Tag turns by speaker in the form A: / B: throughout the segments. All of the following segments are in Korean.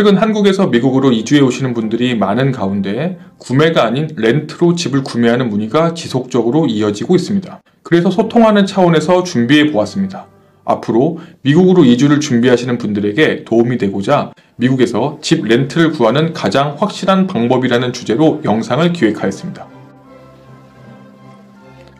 A: 최근 한국에서 미국으로 이주해 오시는 분들이 많은 가운데 구매가 아닌 렌트로 집을 구매하는 문의가 지속적으로 이어지고 있습니다. 그래서 소통하는 차원에서 준비해 보았습니다. 앞으로 미국으로 이주를 준비하시는 분들에게 도움이 되고자 미국에서 집 렌트를 구하는 가장 확실한 방법이라는 주제로 영상을 기획하였습니다.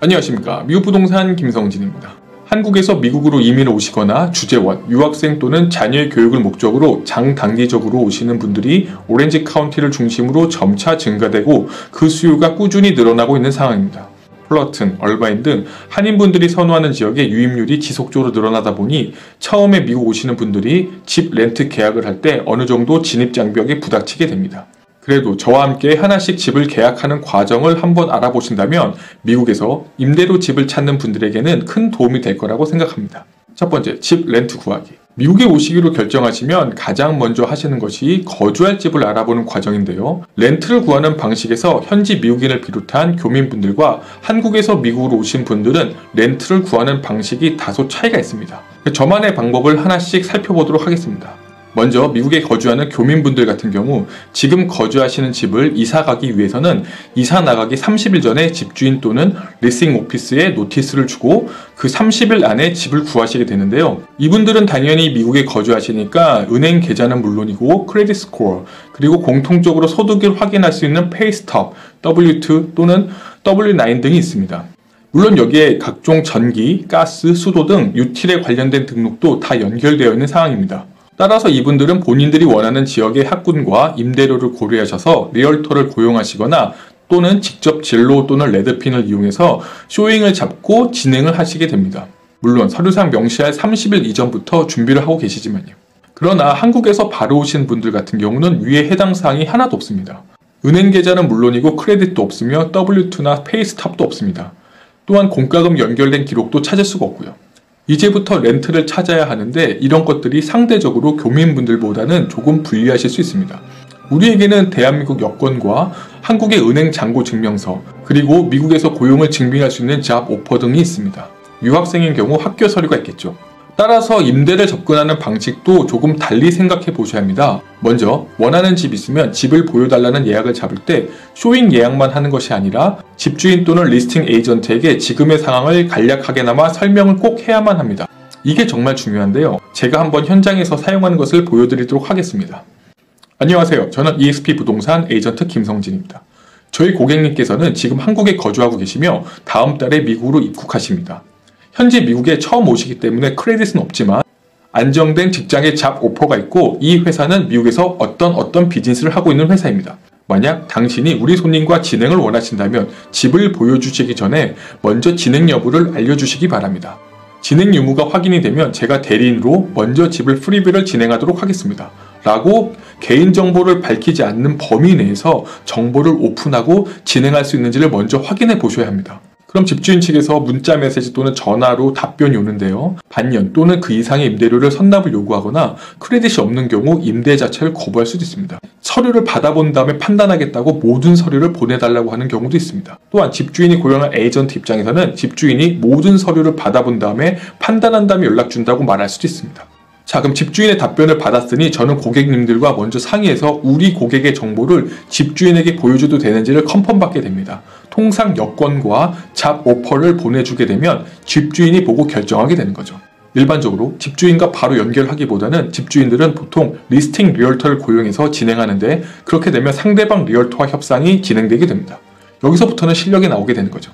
A: 안녕하십니까. 미국 부동산 김성진입니다. 한국에서 미국으로 이민을 오시거나 주재원, 유학생 또는 자녀의 교육을 목적으로 장단기적으로 오시는 분들이 오렌지 카운티를 중심으로 점차 증가되고 그 수요가 꾸준히 늘어나고 있는 상황입니다. 플러튼, 얼바인 등 한인분들이 선호하는 지역의 유입률이 지속적으로 늘어나다 보니 처음에 미국 오시는 분들이 집 렌트 계약을 할 때 어느 정도 진입장벽에 부닥치게 됩니다. 그래도 저와 함께 하나씩 집을 계약하는 과정을 한번 알아보신다면 미국에서 임대로 집을 찾는 분들에게는 큰 도움이 될 거라고 생각합니다. 첫 번째, 집 렌트 구하기. 미국에 오시기로 결정하시면 가장 먼저 하시는 것이 거주할 집을 알아보는 과정인데요. 렌트를 구하는 방식에서 현지 미국인을 비롯한 교민분들과 한국에서 미국으로 오신 분들은 렌트를 구하는 방식이 다소 차이가 있습니다. 저만의 방법을 하나씩 살펴보도록 하겠습니다. 먼저 미국에 거주하는 교민분들 같은 경우 지금 거주하시는 집을 이사 가기 위해서는 이사 나가기 30일 전에 집주인 또는 리싱 오피스에 노티스를 주고 그 30일 안에 집을 구하시게 되는데요. 이분들은 당연히 미국에 거주하시니까 은행 계좌는 물론이고 크레딧 스코어 그리고 공통적으로 소득을 확인할 수 있는 페이스톱, W2 또는 W9 등이 있습니다. 물론 여기에 각종 전기, 가스, 수도 등 유틸에 관련된 등록도 다 연결되어 있는 상황입니다. 따라서 이분들은 본인들이 원하는 지역의 학군과 임대료를 고려하셔서 리얼터를 고용하시거나 또는 직접 진로 또는 레드핀을 이용해서 쇼잉을 잡고 진행을 하시게 됩니다. 물론 서류상 명시할 30일 이전부터 준비를 하고 계시지만요. 그러나 한국에서 바로 오신 분들 같은 경우는 위에 해당 사항이 하나도 없습니다. 은행 계좌는 물론이고 크레딧도 없으며 W2나 페이스탑도 없습니다. 또한 공과금 연결된 기록도 찾을 수가 없고요. 이제부터 렌트를 찾아야 하는데 이런 것들이 상대적으로 교민분들보다는 조금 불리하실 수 있습니다. 우리에게는 대한민국 여권과 한국의 은행 잔고 증명서 그리고 미국에서 고용을 증빙할 수 있는 잡 오퍼 등이 있습니다. 유학생인 경우 학교 서류가 있겠죠. 따라서 임대를 접근하는 방식도 조금 달리 생각해 보셔야 합니다. 먼저 원하는 집이 있으면 집을 보여달라는 예약을 잡을 때 쇼잉 예약만 하는 것이 아니라 집주인 또는 리스팅 에이전트에게 지금의 상황을 간략하게나마 설명을 꼭 해야만 합니다. 이게 정말 중요한데요. 제가 한번 현장에서 사용하는 것을 보여드리도록 하겠습니다. 안녕하세요. 저는 EXP 부동산 에이전트 김성진입니다. 저희 고객님께서는 지금 한국에 거주하고 계시며 다음 달에 미국으로 입국하십니다. 현재 미국에 처음 오시기 때문에 크레딧은 없지만 안정된 직장의 잡 오퍼가 있고 이 회사는 미국에서 어떤 비즈니스를 하고 있는 회사입니다. 만약 당신이 우리 손님과 진행을 원하신다면 집을 보여주시기 전에 먼저 진행 여부를 알려주시기 바랍니다. 진행 유무가 확인이 되면 제가 대리인으로 먼저 집을 프리뷰를 진행하도록 하겠습니다. 라고 개인정보를 밝히지 않는 범위 내에서 정보를 오픈하고 진행할 수 있는지를 먼저 확인해 보셔야 합니다. 그럼 집주인 측에서 문자 메시지 또는 전화로 답변이 오는데요. 반년 또는 그 이상의 임대료를 선납을 요구하거나 크레딧이 없는 경우 임대 자체를 거부할 수도 있습니다. 서류를 받아본 다음에 판단하겠다고 모든 서류를 보내달라고 하는 경우도 있습니다. 또한 집주인이 고용한 에이전트 입장에서는 집주인이 모든 서류를 받아본 다음에 판단한 다음에 연락 준다고 말할 수도 있습니다. 자, 그럼 집주인의 답변을 받았으니 저는 고객님들과 먼저 상의해서 우리 고객의 정보를 집주인에게 보여줘도 되는지를 컨펌 받게 됩니다. 통상 여권과 잡 오퍼를 보내주게 되면 집주인이 보고 결정하게 되는 거죠. 일반적으로 집주인과 바로 연결하기보다는 집주인들은 보통 리스팅 리얼터를 고용해서 진행하는데 그렇게 되면 상대방 리얼터와 협상이 진행되게 됩니다. 여기서부터는 실력이 나오게 되는 거죠.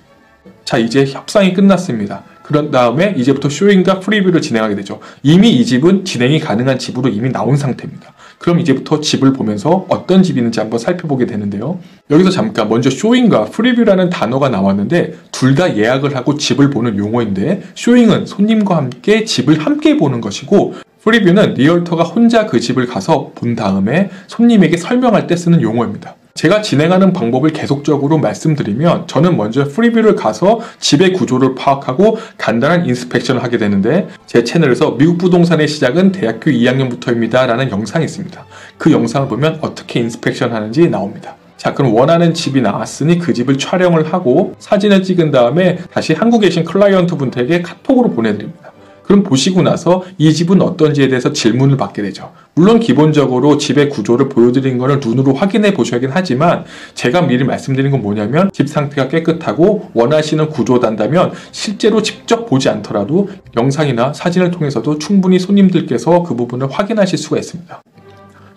A: 자, 이제 협상이 끝났습니다. 그런 다음에 이제부터 쇼잉과 프리뷰를 진행하게 되죠. 이미 이 집은 진행이 가능한 집으로 이미 나온 상태입니다. 그럼 이제부터 집을 보면서 어떤 집이 있는지 한번 살펴보게 되는데요. 여기서 잠깐 먼저 쇼잉과 프리뷰라는 단어가 나왔는데 둘 다 예약을 하고 집을 보는 용어인데 쇼잉은 손님과 함께 집을 함께 보는 것이고 프리뷰는 리얼터가 혼자 그 집을 가서 본 다음에 손님에게 설명할 때 쓰는 용어입니다. 제가 진행하는 방법을 계속적으로 말씀드리면 저는 먼저 프리뷰를 가서 집의 구조를 파악하고 간단한 인스펙션을 하게 되는데 제 채널에서 미국 부동산의 시작은 대학교 2학년부터입니다 라는 영상이 있습니다. 그 영상을 보면 어떻게 인스펙션 하는지 나옵니다. 자, 그럼 원하는 집이 나왔으니 그 집을 촬영을 하고 사진을 찍은 다음에 다시 한국에 계신 클라이언트 분들에게 카톡으로 보내드립니다. 그럼 보시고 나서 이 집은 어떤지에 대해서 질문을 받게 되죠. 물론 기본적으로 집의 구조를 보여드린 것을 눈으로 확인해 보셔야긴 하지만 제가 미리 말씀드린 건 뭐냐면 집 상태가 깨끗하고 원하시는 구조단다면 실제로 직접 보지 않더라도 영상이나 사진을 통해서도 충분히 손님들께서 그 부분을 확인하실 수가 있습니다.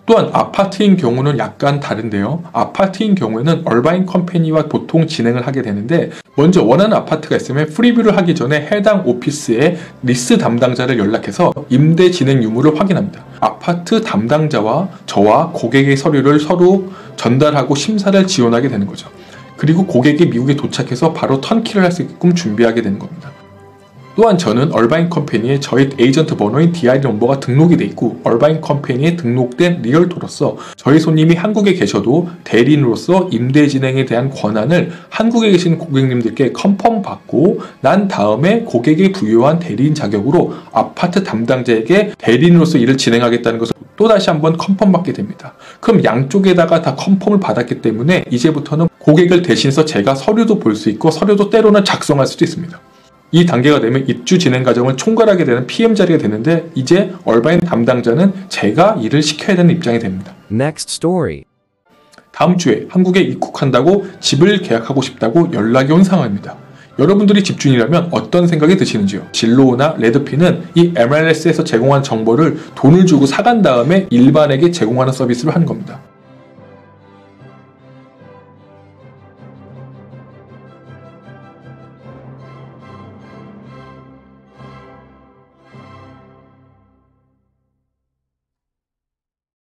A: 또한 아파트인 경우는 약간 다른데요. 아파트인 경우에는 얼바인 컴퍼니와 보통 진행을 하게 되는데 먼저 원하는 아파트가 있으면 프리뷰를 하기 전에 해당 오피스의 리스 담당자를 연락해서 임대 진행 유무를 확인합니다. 아파트 담당자와 저와 고객의 서류를 서로 전달하고 심사를 지원하게 되는 거죠. 그리고 고객이 미국에 도착해서 바로 턴키를 할 수 있게끔 준비하게 되는 겁니다. 또한 저는 얼바인 컴퍼니에 저희 에이전트 번호인 DID 넘버가 등록이 돼 있고 얼바인 컴퍼니에 등록된 리얼토로서 저희 손님이 한국에 계셔도 대리인으로서 임대 진행에 대한 권한을 한국에 계신 고객님들께 컨펌 받고 난 다음에 고객이 부여한 대리인 자격으로 아파트 담당자에게 대리인으로서 일을 진행하겠다는 것을 또다시 한번 컨펌 받게 됩니다. 그럼 양쪽에다가 다 컨펌을 받았기 때문에 이제부터는 고객을 대신해서 제가 서류도 볼 수 있고 서류도 때로는 작성할 수도 있습니다. 이 단계가 되면 입주 진행 과정을 총괄하게 되는 PM 자리가 되는데 이제 얼바인 담당자는 제가 일을 시켜야 되는 입장이 됩니다.
B: Next story.
A: 다음 주에 한국에 입국한다고 집을 계약하고 싶다고 연락이 온 상황입니다. 여러분들이 집주인이라면 어떤 생각이 드시는지요? 진로우나 레드핀은 이 MLS에서 제공한 정보를 돈을 주고 사간 다음에 일반에게 제공하는 서비스를 하는 겁니다.